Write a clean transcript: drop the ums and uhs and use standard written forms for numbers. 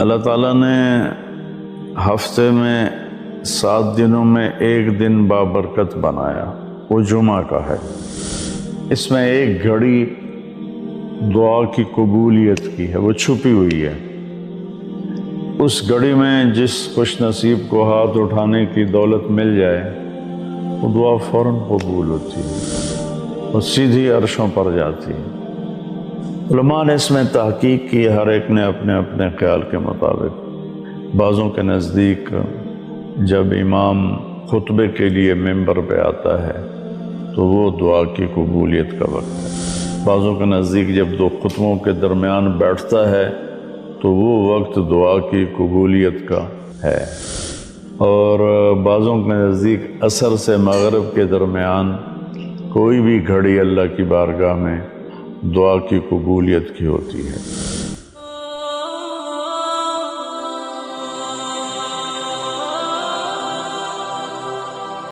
اللہ تعالیٰ نے ہفتے میں 7 دنوں میں ایک دن بابرکت بنایا، وہ جمعہ کا ہے۔ اس میں ایک گھڑی دعا کی قبولیت کی ہے، وہ چھپی ہوئی ہے۔ اس گھڑی میں جس خوش نصیب کو ہاتھ اٹھانے کی دولت مل جائے وہ دعا فوراً قبول ہوتی ہے، وہ سیدھی عرشوں پر جاتی ہے۔ علماء نے اس میں تحقیق کی، ہر ایک نے اپنے اپنے خیال کے مطابق۔ بعضوں کے نزدیک جب امام خطبے کے لیے ممبر پہ آتا ہے تو وہ دعا کی قبولیت کا وقت ہے۔ بعضوں کے نزدیک جب 2 خطبوں کے درمیان بیٹھتا ہے تو وہ وقت دعا کی قبولیت کا ہے، اور بعضوں کے نزدیک عصر سے مغرب کے درمیان کوئی بھی گھڑی اللہ کی بارگاہ میں دعا کی قبولیت کی ہوتی ہے۔